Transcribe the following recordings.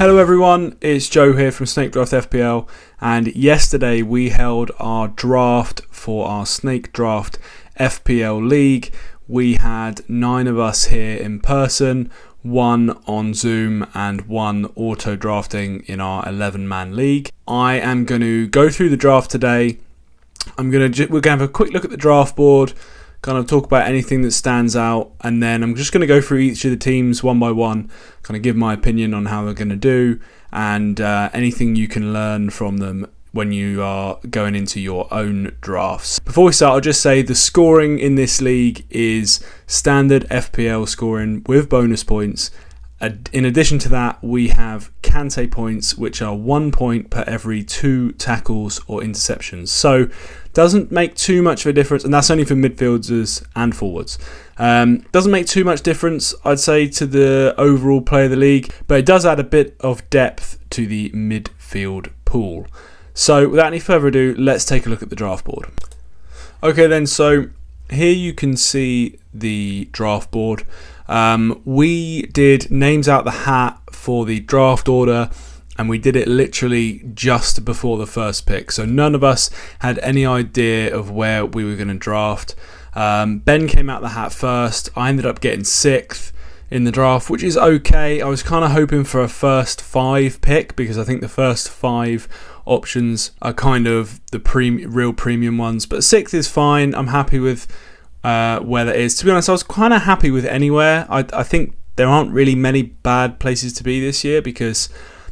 Hello everyone, it's Joe here from Snake Draft FPL, and yesterday we held our draft for our Snake Draft FPL League. We had 9 of us here in person, 1 on Zoom and 1 auto drafting in our 11-man league. I am going to go through the draft today. We're going to have a quick look at the draft board, kind of talk about anything that stands out, and then I'm just going to go through each of the teams one by one, kind of give my opinion on how they're going to do, and anything you can learn from them when you are going into your own drafts. Before we start, I'll just say the scoring in this league is standard FPL scoring with bonus points. In addition to that, we have Kante points, which are 1 point per every 2 tackles or interceptions. So doesn't make too much of a difference, and that's only for midfielders and forwards. Doesn't make too much difference, I'd say, to the overall play of the league, but it does add a bit of depth to the midfield pool. So without any further ado, let's take a look at the draft board. Okay then, so here you can see the draft board. We did names out the hat for the draft order, and we did it literally just before the first pick. So none of us had any idea of where we were going to draft. Ben came out the hat first. I ended up getting 6th in the draft, which is okay. I was kind of hoping for a first 5 pick because I think the first 5 options are kind of the real premium ones. But 6th is fine. I'm happy with where that is. To be honest, I was kind of happy with anywhere. I think there aren't really many bad places to be this year because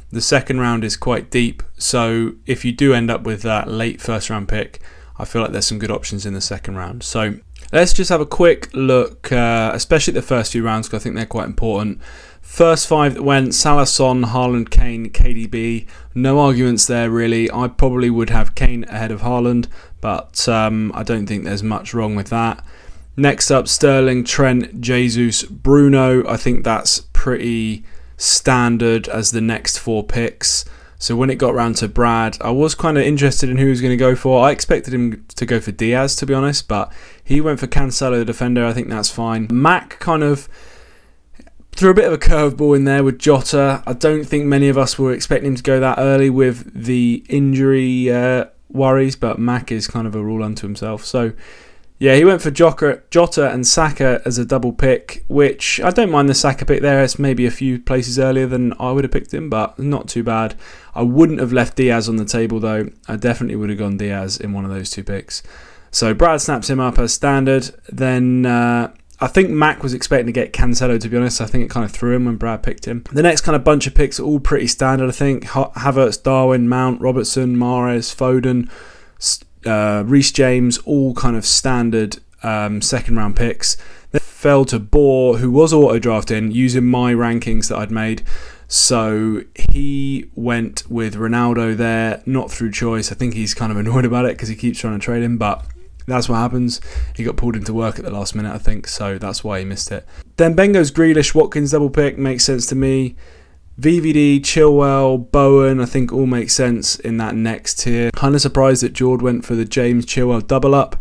the second round is quite deep. So if you do end up with that late first round pick, I feel like there's some good options in the second round. So let's just have a quick look, especially the first few rounds, because I think they're quite important. First 5 that went: Salah, Son, Haaland, Kane, KDB. No arguments there really. I probably would have Kane ahead of Haaland, but I don't think there's much wrong with that. Next up, Sterling, Trent, Jesus, Bruno. I think that's pretty standard as the next 4 picks. So when it got round to Brad, I was kind of interested in who he was going to go for. I expected him to go for Diaz, to be honest, but he went for Cancelo, the defender. I think that's fine. Mac kind of threw a bit of a curveball in there with Jota. I don't think many of us were expecting him to go that early with the injury worries, but Mac is kind of a rule unto himself. So yeah, he went for Jota and Saka as a double pick, which I don't mind the Saka pick there. It's maybe a few places earlier than I would have picked him, but not too bad. I wouldn't have left Diaz on the table though. I definitely would have gone Diaz in one of those 2 picks. So Brad snaps him up as standard. Then I think Mac was expecting to get Cancelo, to be honest. I think it kind of threw him when Brad picked him. The next kind of bunch of picks are all pretty standard, I think. Havertz, Darwin, Mount, Robertson, Mahrez, Foden, Reece James, all kind of standard second round picks. Then fell to Bohr, who was auto drafting using my rankings that I'd made. So he went with Ronaldo there, not through choice. I think he's kind of annoyed about it because he keeps trying to trade him, but that's what happens. He got pulled into work at the last minute, I think, so that's why he missed it. Then Ben goes Grealish, Watkins double pick, makes sense to me. VVD, Chilwell, Bowen, I think all make sense in that next tier. Kind of surprised that Jord went for the James Chilwell double up.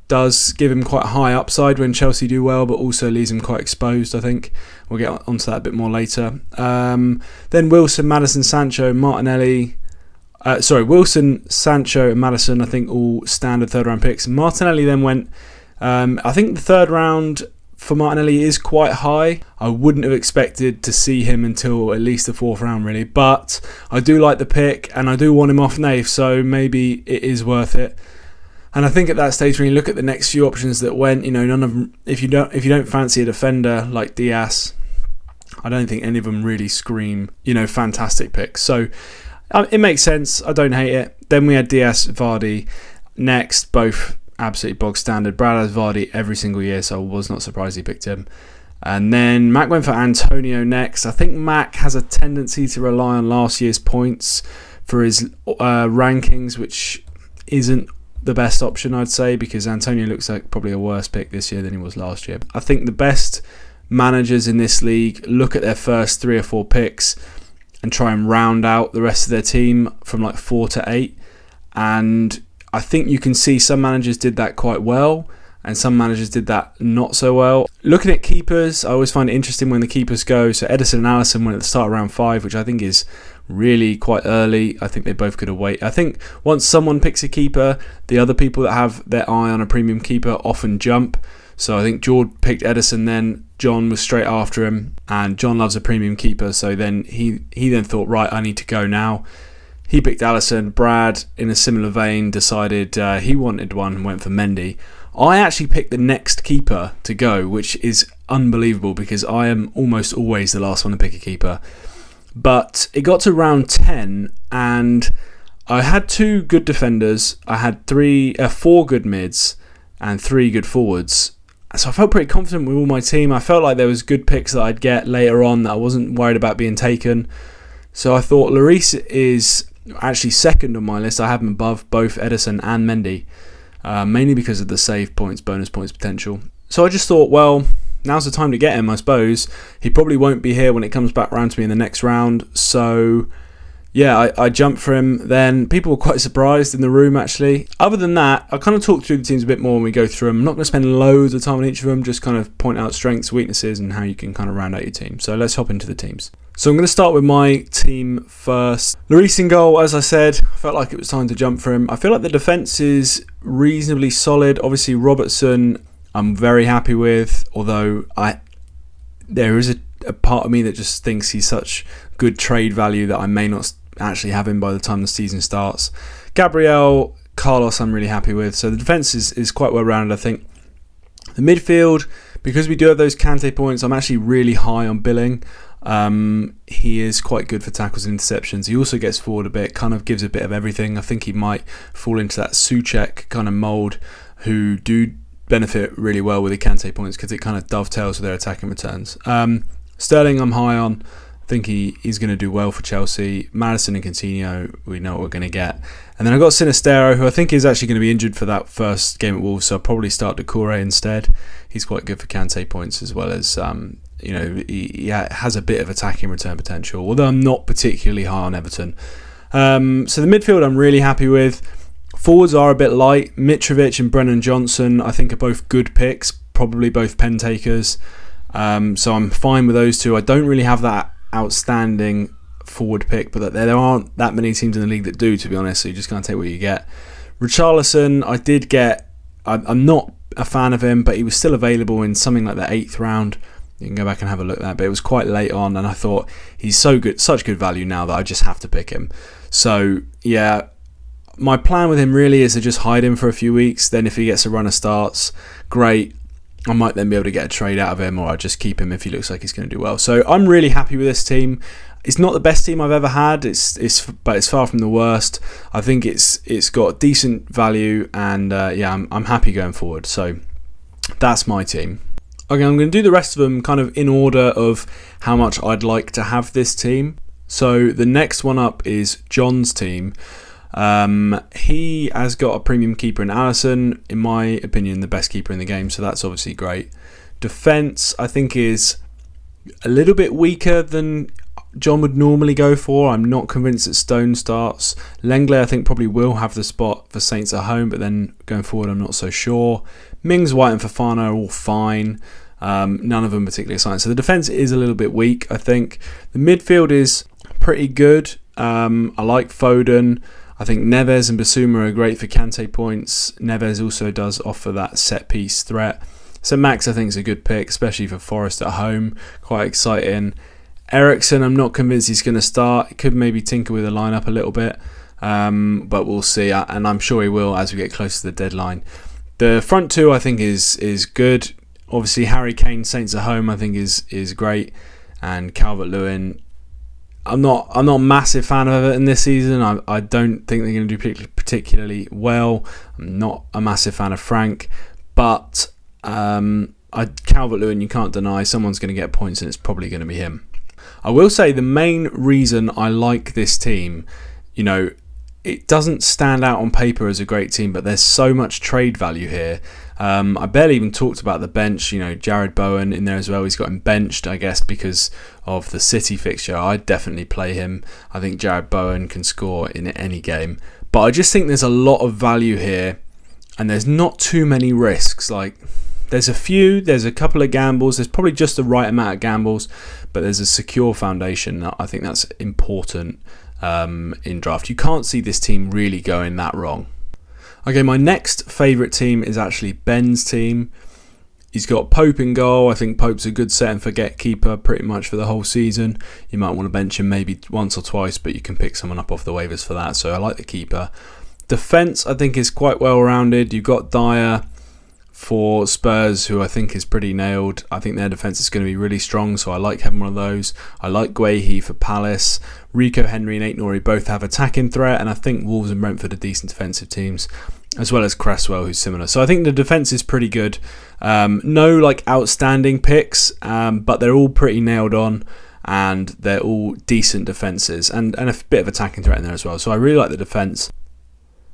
Does give him quite a high upside when Chelsea do well, but also leaves him quite exposed, I think. We'll get onto that a bit more later. Then Wilson, Maddison, Sancho, Martinelli. Wilson, Sancho and Maddison, I think all standard third round picks. Martinelli then went, I think the third round for Martinelli is quite high. I wouldn't have expected to see him until at least the 4th round really, but I do like the pick and I do want him off Nath, so maybe it is worth it. And I think at that stage, when you look at the next few options that went, none of them, if you don't fancy a defender like Diaz, I don't think any of them really scream, fantastic picks. So it makes sense. I don't hate it. Then we had Diaz, Vardy next, both absolutely bog standard. Brad has Vardy every single year, so I was not surprised he picked him. And then Mac went for Antonio next. I think Mac has a tendency to rely on last year's points for his rankings, which isn't the best option, I'd say, because Antonio looks like probably a worse pick this year than he was last year. I think the best managers in this league look at their first 3 or 4 picks and try and round out the rest of their team from like 4 to 8. And I think you can see some managers did that quite well, and some managers did that not so well. Looking at keepers, I always find it interesting when the keepers go. So Ederson and Alisson went at the start of round 5, which I think is really quite early. I think they both could have waited. I think once someone picks a keeper, the other people that have their eye on a premium keeper often jump. So I think George picked Ederson, then John was straight after him, and John loves a premium keeper, so then he then thought, right, I need to go now. He picked Alisson. Brad, in a similar vein, decided he wanted one and went for Mendy. I actually picked the next keeper to go, which is unbelievable because I am almost always the last one to pick a keeper. But it got to round 10 and I had 2 good defenders. I had 4 good mids and 3 good forwards. So I felt pretty confident with all my team. I felt like there was good picks that I'd get later on that I wasn't worried about being taken. So I thought Lloris is actually second on my list. I have him above both Ederson and Mendy, mainly because of the save points, bonus points potential. So I just thought, well, now's the time to get him, I suppose. He probably won't be here when it comes back round to me in the next round. So yeah, I jumped for him. Then people were quite surprised in the room, actually. Other than that, I'll kind of talk through the teams a bit more when we go through them. I'm not going to spend loads of time on each of them, just kind of point out strengths, weaknesses, and how you can kind of round out your team. So let's hop into the teams. So I'm going to start with my team first. Lloris in goal, as I said, I felt like it was time to jump for him. I feel like the defence is reasonably solid. Obviously, Robertson, I'm very happy with, although there is a part of me that just thinks he's such good trade value that I may not actually have him by the time the season starts. Gabriel, Carlos, I'm really happy with. So the defence is quite well rounded, I think. The midfield, because we do have those Kante points, I'm actually really high on Billing. He is quite good for tackles and interceptions. He also gets forward a bit, kind of gives a bit of everything. I think he might fall into that Souček kind of mould, who do benefit really well with the Kante points because it kind of dovetails with their attacking returns. Sterling I'm high on. I think he's going to do well for Chelsea. Maddison and Coutinho, we know what we're going to get. And then I've got Sinistero, who I think is actually going to be injured for that first game at Wolves, so I'll probably start Doucouré instead. He's quite good for Kante points as well as, he has a bit of attacking return potential, although I'm not particularly high on Everton. So the midfield I'm really happy with. Forwards are a bit light. Mitrovic and Brennan Johnson I think are both good picks, probably both pen takers. So I'm fine with those two. I don't really have that outstanding forward pick, but there aren't that many teams in the league that do, to be honest, so you just can't take what you get. Richarlison I did get. I'm not a fan of him, but he was still available in something like the 8th round. You can go back and have a look at that, but it was quite late on, and I thought he's so good, such good value now that I just have to pick him. So yeah, my plan with him really is to just hide him for a few weeks. Then if he gets a run of starts, great. I might then be able to get a trade out of him, or I'll just keep him if he looks like he's going to do well. So I'm really happy with this team. It's not the best team I've ever had, but it's far from the worst. I think it's got decent value, and I'm happy going forward. So that's my team. Okay, I'm going to do the rest of them kind of in order of how much I'd like to have this team. So the next one up is John's team. He has got a premium keeper in Alisson, in my opinion the best keeper in the game, so that's obviously great. Defence I think is a little bit weaker than John would normally go for. I'm not convinced that Stone starts. Lenglet I think probably will have the spot for Saints at home, but then going forward I'm not so sure. Mings, White and Fofana are all fine. None of them particularly exciting. So the defence is a little bit weak, I think. The midfield is pretty good. I like Foden. I think Neves and Basuma are great for Kante points. Neves also does offer that set-piece threat. So Max I think is a good pick, especially for Forest at home. Quite exciting. Eriksen, I'm not convinced he's going to start. He could maybe tinker with the lineup a little bit, but we'll see. And I'm sure he will as we get closer to the deadline. The front two I think is good. Obviously Harry Kane, Saints at home I think is great. And Calvert-Lewin, I'm not a massive fan of Everton this season. I don't think they're going to do particularly well. I'm not a massive fan of Frank, but Calvert-Lewin, you can't deny someone's going to get points, and it's probably going to be him. I will say the main reason I like this team, it doesn't stand out on paper as a great team, but there's so much trade value here. I barely even talked about the bench. Jared Bowen in there as well. He's got him benched, I guess, because of the City fixture. I'd definitely play him. I think Jared Bowen can score in any game. But I just think there's a lot of value here. and there's not too many risks. Like, there's a couple of gambles. There's probably just the right amount of gambles, but there's a secure foundation. I think that's important in draft. You can't see this team really going that wrong. Okay, my next favourite team is actually Ben's team. He's got Pope in goal. I think Pope's a good set and forget keeper pretty much for the whole season. You might want to bench him maybe once or twice, but you can pick someone up off the waivers for that. So I like the keeper. Defence, I think, is quite well rounded. You've got Dyer for Spurs, who I think is pretty nailed. I think their defence is going to be really strong, so I like having one of those. I like Guehi for Palace. Rico Henry and Aït-Nouri both have attacking threat, and I think Wolves and Brentford are decent defensive teams, as well as Cresswell, who's similar. So I think the defence is pretty good. No outstanding picks, but they're all pretty nailed on, and they're all decent defences, and a bit of attacking threat in there as well. So I really like the defence.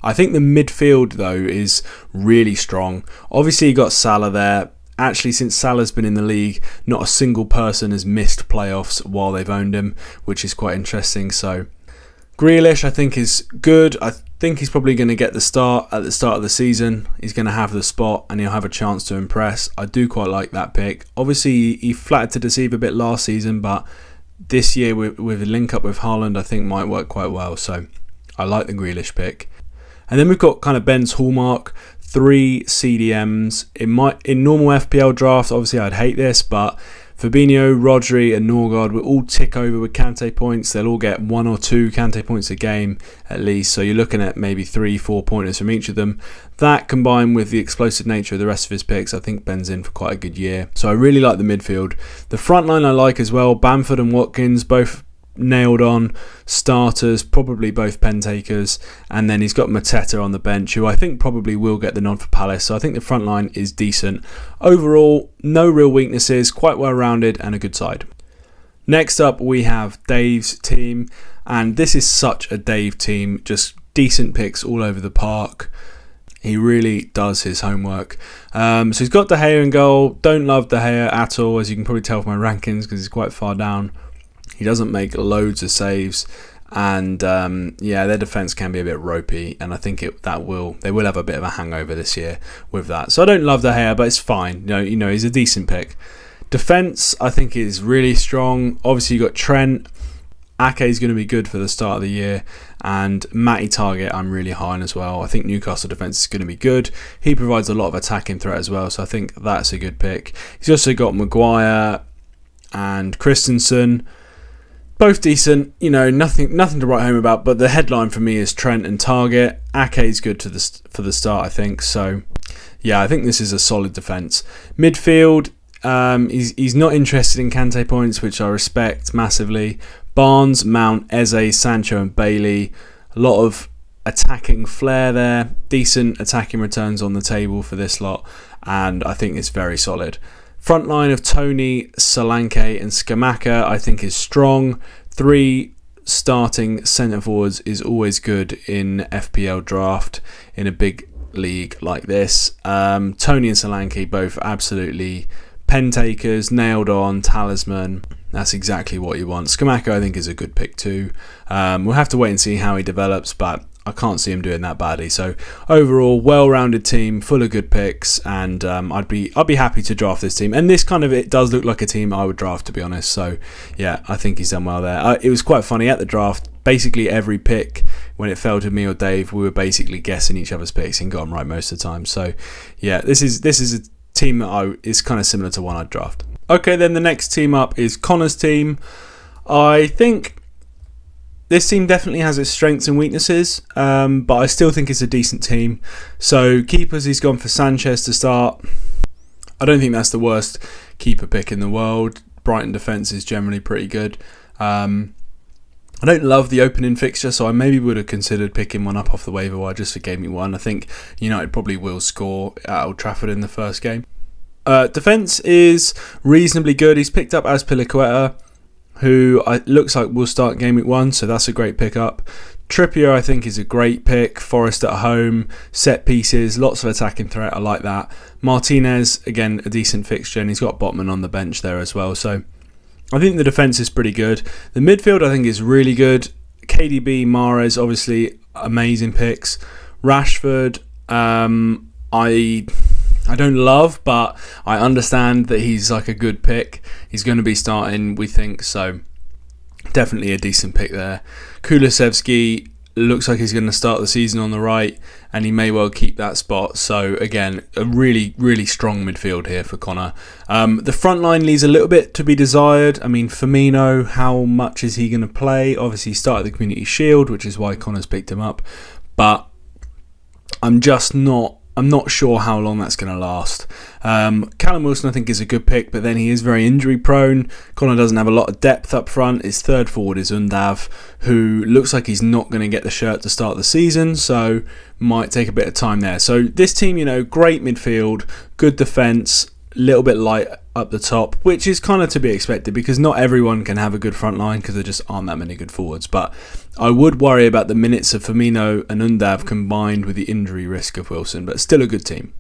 I think the midfield, though, is really strong. Obviously, you got Salah there. Actually, since Salah's been in the league, not a single person has missed playoffs while they've owned him, which is quite interesting. So, Grealish, I think, is good. I think he's probably going to get the start at the start of the season. He's going to have the spot and he'll have a chance to impress. I do quite like that pick. Obviously, he flattered to deceive a bit last season, but this year with a link up with Haaland, I think might work quite well. So, I like the Grealish pick. And then we've got kind of Ben's hallmark, 3 CDMs. In normal FPL drafts, obviously I'd hate this, but Fabinho, Rodri and Norgard will all tick over with Kante points. They'll all get 1 or 2 Kante points a game at least. So you're looking at maybe 3-4 pointers from each of them. That combined with the explosive nature of the rest of his picks, I think Ben's in for quite a good year. So I really like the midfield. The front line I like as well. Bamford and Watkins, both nailed on starters, probably both pen takers, and then he's got Mateta on the bench, who I think probably will get the nod for Palace. So I think the front line is decent. Overall, no real weaknesses, quite well rounded and a good side. Next up we have Dave's team, and this is such a Dave team, just decent picks all over the park. He really does his homework. So he's got De Gea in goal. Don't love De Gea at all, as you can probably tell from my rankings, because he's quite far down. He doesn't make loads of saves, and their defence can be a bit ropey, and I think they will have a bit of a hangover this year with that. So I don't love De Gea, but it's fine. You know, he's a decent pick. Defence, I think, is really strong. Obviously, you got Trent. Ake is going to be good for the start of the year, and Matty Target I'm really high on as well. I think Newcastle defence is going to be good. He provides a lot of attacking threat as well, so I think that's a good pick. He's also got Maguire and Christensen. Both decent, nothing to write home about, but the headline for me is Trent and Target. Ake is good for the start, I think. So, yeah, I think this is a solid defence. Midfield, he's not interested in Kante points, which I respect massively. Barnes, Mount, Eze, Sancho and Bailey. A lot of attacking flair there. Decent attacking returns on the table for this lot, and I think it's very solid. Front line of Tony, Solanke and Scamacca I think is strong. 3 starting centre forwards is always good in FPL draft in a big league like this. Tony and Solanke both absolutely pen takers, nailed on, talisman. That's exactly what you want. Scamacca I think is a good pick too. We'll have to wait and see how he develops, but I can't see him doing that badly. So overall, well-rounded team, full of good picks, and I'd be happy to draft this team. And this it does look like a team I would draft, to be honest. So yeah, I think he's done well there. It was quite funny at the draft. Basically every pick, when it fell to me or Dave, we were basically guessing each other's picks and got them right most of the time. So yeah, this is a team that is kind of similar to one I'd draft. Okay, then the next team up is Connor's team. I think this team definitely has its strengths and weaknesses, but I still think it's a decent team. So keepers, he's gone for Sanchez to start. I don't think that's the worst keeper pick in the world. Brighton defence is generally pretty good. I don't love the opening fixture, so I maybe would have considered picking one up off the waiver wire just for game week 1. I think United probably will score at Old Trafford in the first game. Defence is reasonably good. He's picked up Azpilicueta, who looks like will start game week 1, so that's a great pickup. Trippier I think is a great pick. Forest at home, set pieces, lots of attacking threat, I like that. Martinez, again, a decent fixture, and he's got Botman on the bench there as well, so I think the defence is pretty good. The midfield I think is really good. KDB, Mahrez, obviously amazing picks. Rashford, I don't love, but I understand that he's like a good pick. He's going to be starting, we think, so definitely a decent pick there. Kulusevski looks like he's going to start the season on the right, and he may well keep that spot. So again, a really, really strong midfield here for Connor. The front line leaves a little bit to be desired. I mean, Firmino, how much is he going to play? Obviously, he started the Community Shield, which is why Connor's picked him up. But I'm not sure how long that's going to last. Callum Wilson, I think, is a good pick, but then he is very injury prone. Connor doesn't have a lot of depth up front. His third forward is Undav, who looks like he's not going to get the shirt to start the season, so might take a bit of time there. So this team, great midfield, good defence, little bit light up the top, which is kind of to be expected because not everyone can have a good front line because there just aren't that many good forwards. But I would worry about the minutes of Firmino and Undav combined with the injury risk of Wilson, but still a good team.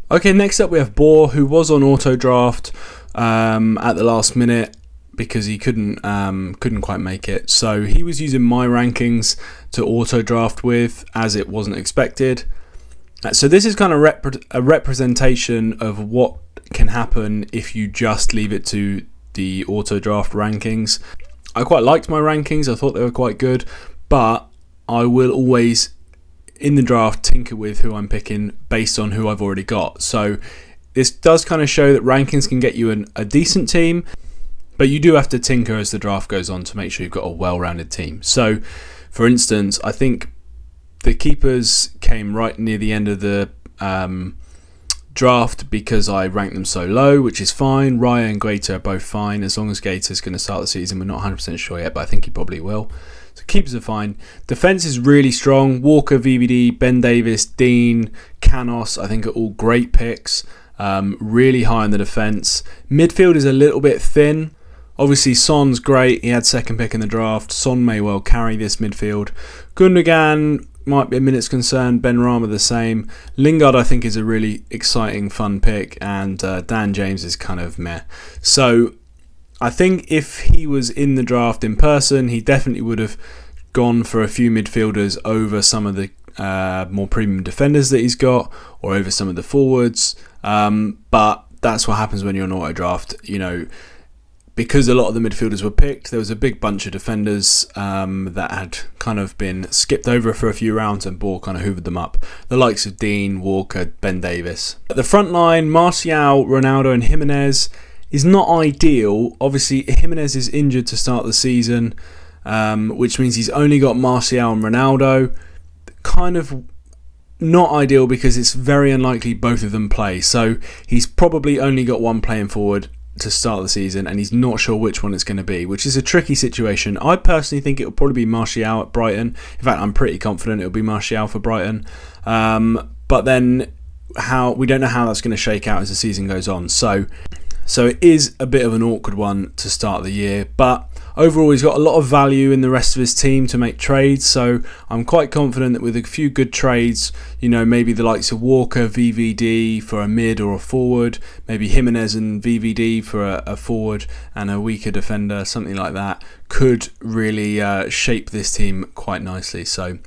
Okay, next up we have Bohr, who was on auto draft at the last minute because he couldn't quite make it. So he was using my rankings to auto draft with, as it wasn't expected. So this is kind of a representation of what can happen if you just leave it to the auto draft rankings. I quite liked my rankings. I thought they were quite good, but I will always in the draft tinker with who I'm picking based on who I've already got. So this does kind of show that rankings can get you a decent team, but you do have to tinker as the draft goes on to make sure you've got a well-rounded team. So for instance, I think the keepers came right near the end of the draft because I ranked them so low, which is fine. Raya and Guaita are both fine as long as Guaita's going to start the season. We're not 100% sure yet, but I think he probably will. So keepers are fine. Defence is really strong. Walker, VVD, Ben Davis, Dean, Canos, I think are all great picks. Really high in the defence. Midfield is a little bit thin. Obviously, Son's great. He had second pick in the draft. Son may well carry this midfield. Gundogan might be a minute's concern. Ben Rama the same. Lingard, I think, is a really exciting, fun pick. And Dan James is kind of meh. So I think if he was in the draft in person, he definitely would have gone for a few midfielders over some of the more premium defenders that he's got, or over some of the forwards. But that's what happens when you're an auto draft. Because a lot of the midfielders were picked, there was a big bunch of defenders that had kind of been skipped over for a few rounds, and Bohr kind of hoovered them up. The likes of Dean, Walker, Ben Davis. At the front line, Martial, Ronaldo and Jimenez is not ideal. Obviously, Jimenez is injured to start the season, which means he's only got Martial and Ronaldo. Kind of not ideal because it's very unlikely both of them play. So he's probably only got one playing forward to start the season, and he's not sure which one it's going to be, which is a tricky situation. I personally think it will probably be Martial at Brighton. In fact, I'm pretty confident it will be Martial for Brighton. But then we don't know how that's going to shake out as the season goes on. So it is a bit of an awkward one to start the year, but overall he's got a lot of value in the rest of his team to make trades, so I'm quite confident that with a few good trades, maybe the likes of Walker, VVD for a mid or a forward, maybe Jimenez and VVD for a forward and a weaker defender, something like that, could really shape this team quite nicely. So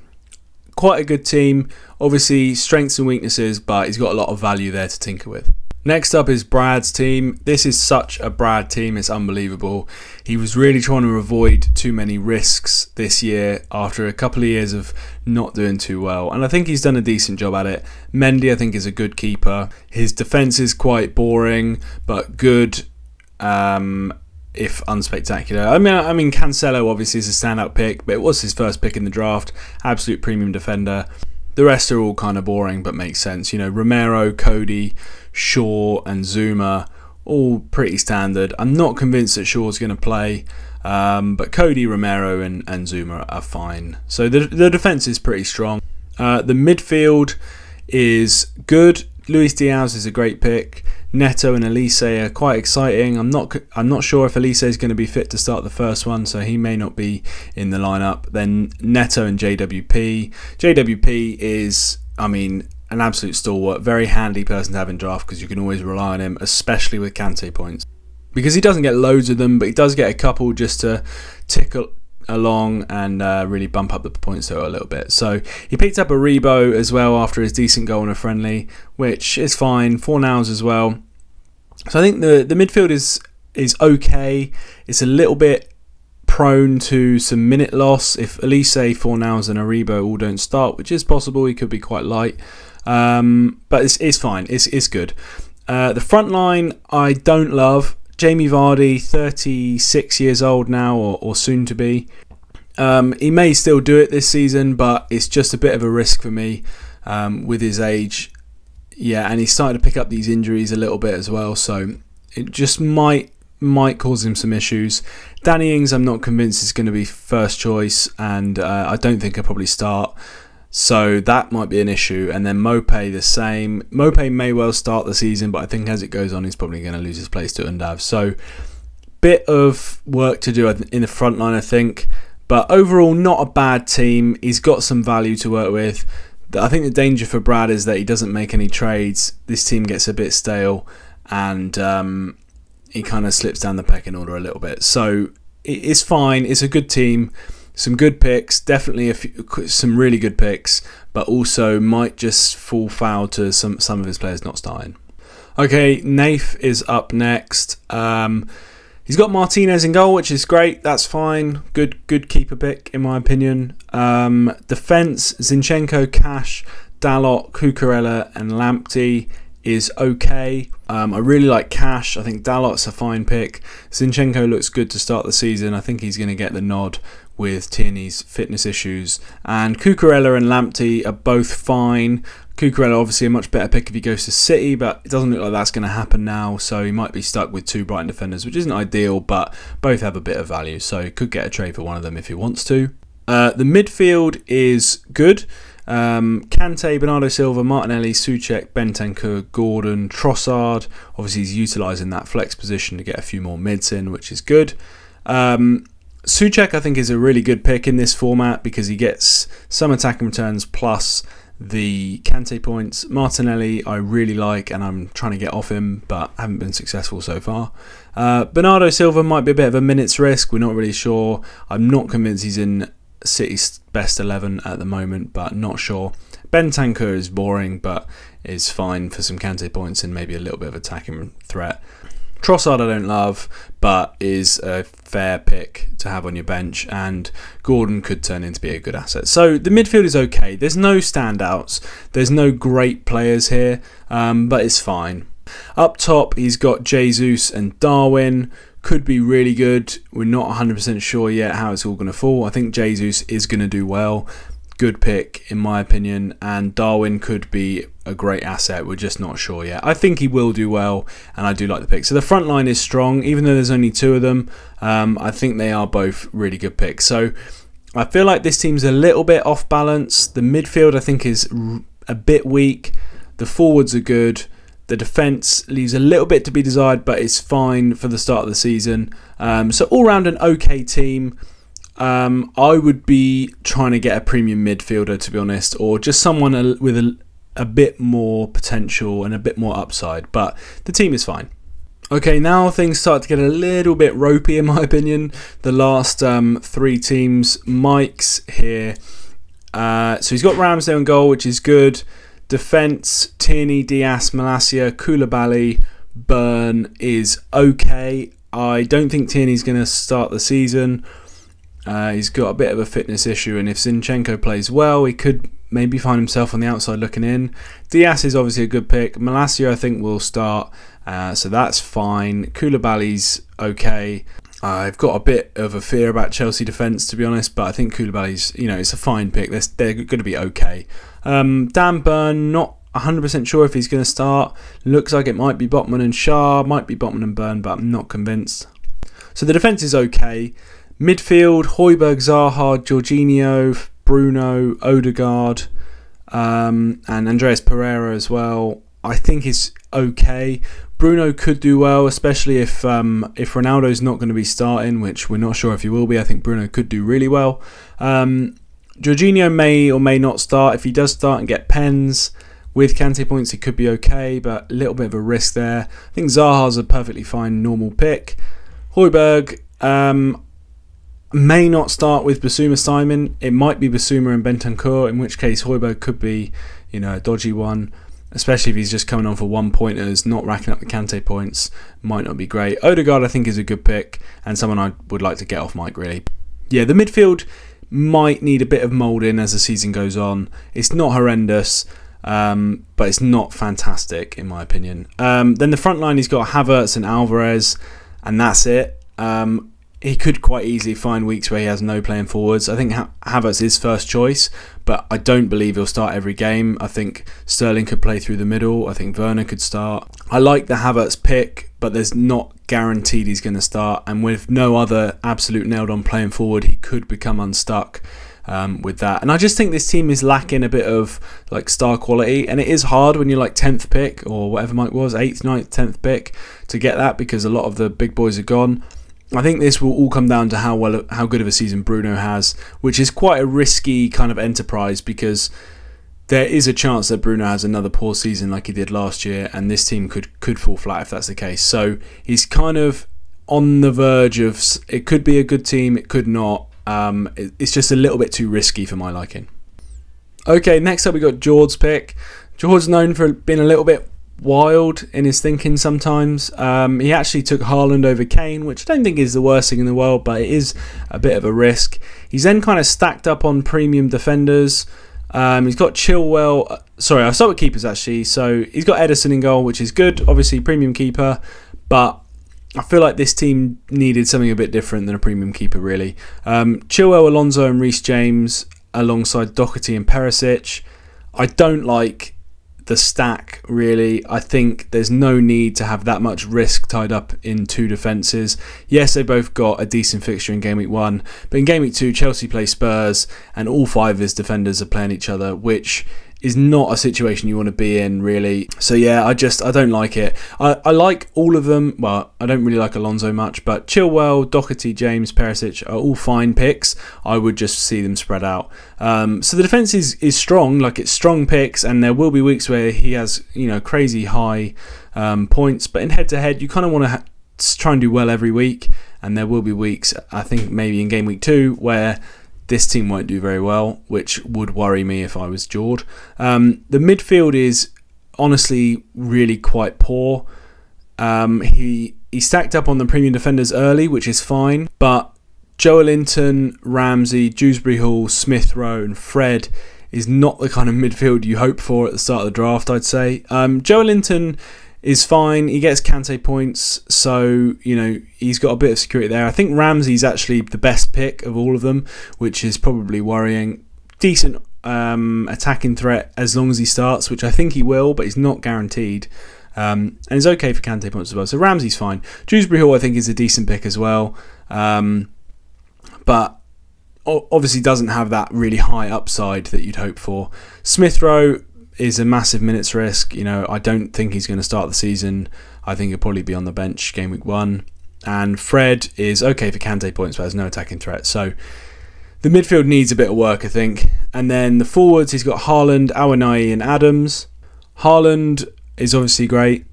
quite a good team, obviously strengths and weaknesses, but he's got a lot of value there to tinker with. Next up is Brad's team. This is such a Brad team, it's unbelievable. He was really trying to avoid too many risks this year after a couple of years of not doing too well, and I think he's done a decent job at it. Mendy, I think, is a good keeper. His defence is quite boring, but good, if unspectacular. I mean, Cancelo obviously is a standout pick, but it was his first pick in the draft. Absolute premium defender. The rest are all kind of boring, but make sense. Romero, Cody, Shaw and Zuma, all pretty standard. I'm not convinced that Shaw's going to play, but Cody, Romero and Zuma are fine. So the defence is pretty strong. The midfield is good. Luis Diaz is a great pick. Neto and Elise are quite exciting. I'm not sure if Elise is going to be fit to start the first one, so he may not be in the lineup. Then Neto and JWP. JWP is, an absolute stalwart, very handy person to have in draft because you can always rely on him, especially with Kante points. Because he doesn't get loads of them, but he does get a couple just to tick along and really bump up the points total a little bit. So he picked up a Rebo as well after his decent goal in a friendly, which is fine. 4 nows as well. So I think the midfield is okay. It's a little bit prone to some minute loss if Elise, Fornals and Aribo all don't start, which is possible. He could be quite light, but it's fine. It's good. The front line I don't love. Jamie Vardy, 36 years old now, or soon to be. He may still do it this season, but it's just a bit of a risk for me with his age. Yeah, and he's starting to pick up these injuries a little bit as well, so it just might cause him some issues. Danny Ings, I'm not convinced is going to be first choice, and I don't think he'll probably start. So that might be an issue. And then Mopé the same. Mopé may well start the season, but I think as it goes on, he's probably going to lose his place to Undav. So bit of work to do in the front line, I think. But overall, not a bad team. He's got some value to work with. I think the danger for Brad is that he doesn't make any trades. This team gets a bit stale, and he kind of slips down the pecking order a little bit. So it's fine. It's a good team. Some good picks, definitely some really good picks, but also might just fall foul to some of his players not starting. Okay, Nath is up next. He's got Martinez in goal, which is great. That's fine. Good keeper pick, in my opinion. Defence, Zinchenko, Cash, Dalot, Cucurella and Lamptey is okay. I really like Cash. I think Dalot's a fine pick. Zinchenko looks good to start the season. I think he's going to get the nod with Tierney's fitness issues. And Cucurella and Lamptey are both fine. Cucurella obviously a much better pick if he goes to City, but it doesn't look like that's going to happen now, so he might be stuck with 2 Brighton defenders, which isn't ideal, but both have a bit of value, so he could get a trade for one of them if he wants to. The midfield is good. Kante, Bernardo Silva, Martinelli, Souček, Bentancur, Gordon, Trossard. Obviously he's utilising that flex position to get a few more mids in, which is good. Souček I think is a really good pick in this format because he gets some attacking returns plus the Kante points. Martinelli I really like and I'm trying to get off him, but haven't been successful so far. Bernardo Silva might be a bit of a minutes risk. We're not really sure. I'm not convinced he's in City's best 11 at the moment, but not sure. Bentancur is boring, but is fine for some Kante points and maybe a little bit of attacking threat. Trossard I don't love, but is a fair pick to have on your bench, and Gordon could turn into be a good asset. So the midfield is okay. There's no standouts. There's no great players here, but it's fine. Up top, he's got Jesus and Darwin. Could be really good. We're not 100% sure yet how it's all going to fall. I think Jesus is going to do well. Good pick, in my opinion. And Darwin could be a great asset. We're just not sure yet. I think he will do well, and I do like the pick. So the front line is strong, even though there's only 2 of them. I think they are both really good picks. So I feel like this team's a little bit off balance. The midfield, I think, is a bit weak. The forwards are good. The defence leaves a little bit to be desired, but it's fine for the start of the season. So all round an okay team. I would be trying to get a premium midfielder, to be honest, or just someone with a bit more potential and a bit more upside. But the team is fine. Okay, now things start to get a little bit ropey, in my opinion. The last 3 teams. Mike's here. So he's got Ramsdale in goal, which is good. Defence, Tierney, Diaz, Malacia, Koulibaly, Burn is okay. I don't think Tierney's going to start the season. He's got a bit of a fitness issue, and if Zinchenko plays well, he could maybe find himself on the outside looking in. Diaz is obviously a good pick. Malacia I think will start, so that's fine. Koulibaly's okay. I've got a bit of a fear about Chelsea defence, to be honest, but I think Koulibaly's, it's a fine pick. They're going to be okay. Dan Burn, not 100% sure if he's going to start. Looks like it might be Botman and Shah, might be Botman and Burn, but I'm not convinced. So the defence is okay. Midfield, Højbjerg, Zaha, Jorginho, Bruno, Odegaard, and Andreas Pereira as well. I think is okay. Bruno could do well, especially if Ronaldo's not going to be starting, which we're not sure if he will be. I think Bruno could do really well. Jorginho may or may not start. If he does start and get pens with Kante points, he could be okay, but a little bit of a risk there. I think Zaha's a perfectly fine normal pick. Højbjerg, May not start with Basuma Simon. It might be Basuma and Bentancur, in which case Højbjerg could be, a dodgy one, especially if he's just coming on for 1-pointers, not racking up the Kante points. Might not be great. Odegaard, I think, is a good pick and someone I would like to get off Mike, really. Yeah, the midfield might need a bit of moulding as the season goes on. It's not horrendous, but it's not fantastic, in my opinion. Then the front line, he's got Havertz and Alvarez, and that's it. He could quite easily find weeks where he has no playing forwards. I think Havertz is first choice, but I don't believe he'll start every game. I think Sterling could play through the middle. I think Werner could start. I like the Havertz pick, but there's not guaranteed he's going to start. And with no other absolute nailed-on playing forward, he could become unstuck with that. And I just think this team is lacking a bit of star quality, and it is hard when you're 10th pick or whatever Mike was, 8th, 9th, 10th pick to get that because a lot of the big boys are gone. I think this will all come down to how good of a season Bruno has, which is quite a risky kind of enterprise because there is a chance that Bruno has another poor season like he did last year, and this team could fall flat if that's the case. So he's kind of on the verge of, it could be a good team, it could not. It's just a little bit too risky for my liking. Okay, next up we got George's pick. George's known for being a little bit wild in his thinking sometimes. He actually took Haaland over Kane, which I don't think is the worst thing in the world, but it is a bit of a risk. He's then kind of stacked up on premium defenders. He's got Chilwell. I'll start with keepers actually. So he's got Ederson in goal, which is good, obviously premium keeper, but I feel like this team needed something a bit different than a premium keeper really. Chilwell, Alonso and Reece James alongside Doherty and Perisic. I don't like the stack really. I think there's no need to have that much risk tied up in two defences. Yes, they both got a decent fixture in game week 1, but in game week 2 Chelsea play Spurs and all 5 of his defenders are playing each other, which is not a situation you want to be in really. So yeah, I don't like it. I like all of them. Well, I don't really like Alonso much, but Chilwell, Doherty, James, Perisic are all fine picks. I would just see them spread out. So the defence is strong, it's strong picks, and there will be weeks where he has crazy high points, but in head-to-head you kind of want to try and do well every week, and there will be weeks, I think maybe in game week 2, where this team won't do very well, which would worry me if I was George. The midfield is honestly really quite poor. He stacked up on the premium defenders early, which is fine, but Joelinton, Ramsey, Dewsbury Hall, Smith Rowe and Fred is not the kind of midfield you hope for at the start of the draft, I'd say. Joelinton is fine. He gets Kante points, so he's got a bit of security there. I think Ramsey's actually the best pick of all of them, which is probably worrying. Decent attacking threat as long as he starts, which I think he will, but he's not guaranteed. And it's okay for Kante points as well. So Ramsey's fine. Dewsbury Hall I think is a decent pick as well, but obviously doesn't have that really high upside that you'd hope for. Smith Rowe is a massive minutes risk. I don't think he's going to start the season. I think he'll probably be on the bench game week 1. And Fred is okay for Kante points, but has no attacking threat. So the midfield needs a bit of work, I think. And then the forwards, he's got Haaland, Awoniyi and Adams. Haaland is obviously great.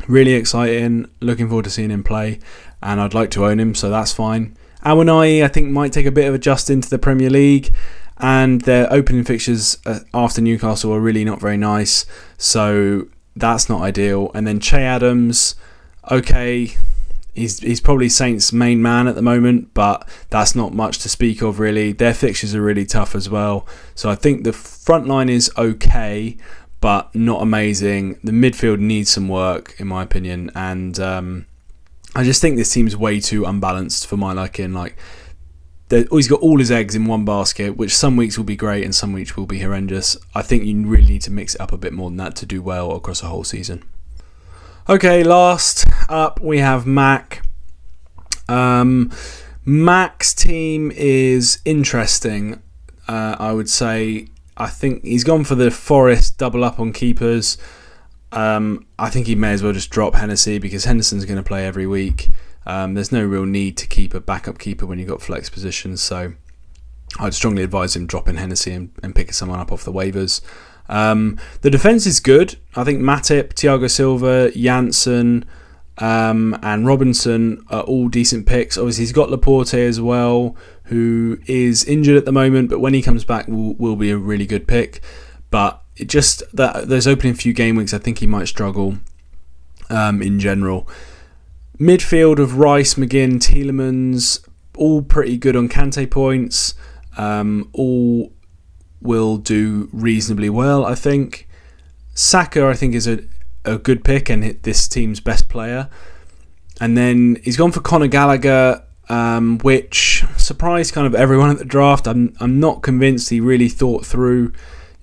Really exciting. Looking forward to seeing him play. And I'd like to own him, so that's fine. Awoniyi, I think, might take a bit of adjust into the Premier League. And their opening fixtures after Newcastle are really not very nice, so that's not ideal. And then Che Adams, okay, he's probably Saints' main man at the moment, but that's not much to speak of really. Their fixtures are really tough as well, so I think the front line is okay, but not amazing. The midfield needs some work, in my opinion, and I just think this team's way too unbalanced for my liking. He's got all his eggs in one basket, which some weeks will be great and some weeks will be horrendous. I think you really need to mix it up a bit more than that to do well across a whole season. Okay, last up we have Mac. Mac's team is interesting, I would say. I think he's gone for the Forest double up on keepers. I think he may as well just drop Hennessy because Henderson's going to play every week. There's no real need to keep a backup keeper when you've got flex positions, so I'd strongly advise him dropping Hennessy and picking someone up off the waivers. The defence is good. I think Matip, Thiago Silva, Janssen and Robinson are all decent picks. Obviously, he's got Laporte as well, who is injured at the moment, but when he comes back, will be a really good pick. But it just that those opening few game weeks, I think he might struggle in general. Midfield of Rice, McGinn, Tielemans, all pretty good on Kante points. All will do reasonably well, I think. Saka, I think, is a good pick and this team's best player. And then he's gone for Conor Gallagher, which surprised kind of everyone at the draft. I'm not convinced he really thought through.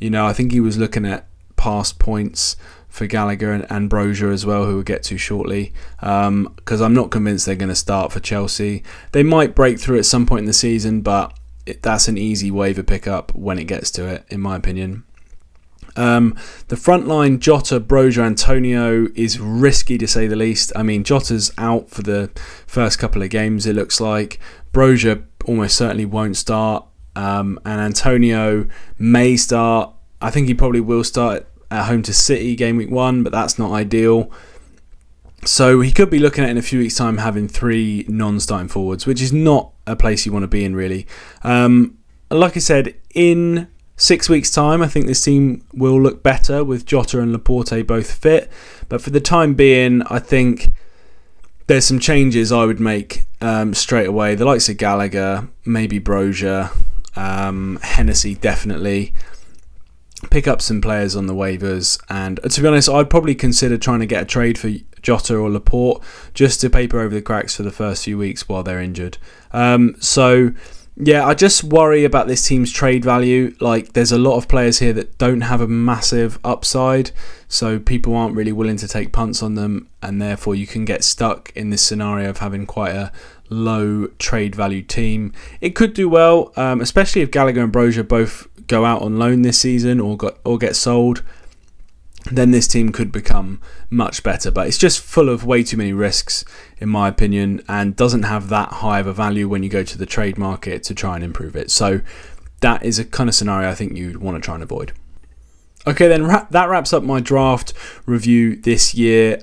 I think he was looking at past points for Gallagher and Brozier as well, who we'll get to shortly, because I'm not convinced they're going to start for Chelsea. They might break through at some point in the season, but that's an easy waiver pickup when it gets to it, in my opinion. The front line, Jota, Brozier, Antonio, is risky to say the least. I mean, Jota's out for the first couple of games, it looks like. Brozier almost certainly won't start, and Antonio may start. I think he probably will start at home to City game week 1, but that's not ideal. So he could be looking at in a few weeks' time having 3 non-starting forwards, which is not a place you want to be in, really. Like I said, in 6 weeks' time, I think this team will look better with Jota and Laporte both fit. But for the time being, I think there's some changes I would make straight away. The likes of Gallagher, maybe Brozier, Hennessy definitely. Pick up some players on the waivers. And to be honest, I'd probably consider trying to get a trade for Jota or Laporte just to paper over the cracks for the first few weeks while they're injured. Yeah, I just worry about this team's trade value. Like, there's a lot of players here that don't have a massive upside, so people aren't really willing to take punts on them, and therefore you can get stuck in this scenario of having quite a low trade value team. It could do well, especially if Gallagher and Brozier both go out on loan this season or get sold. Then this team could become much better. But it's just full of way too many risks, in my opinion, and doesn't have that high of a value when you go to the trade market to try and improve it. So that is a kind of scenario I think you'd want to try and avoid. Okay, then that wraps up my draft review this year.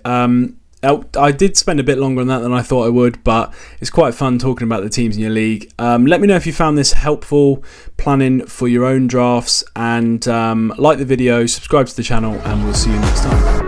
I did spend a bit longer on that than I thought I would, but it's quite fun talking about the teams in your league. Let me know if you found this helpful planning for your own drafts, and like the video, subscribe to the channel, and we'll see you next time.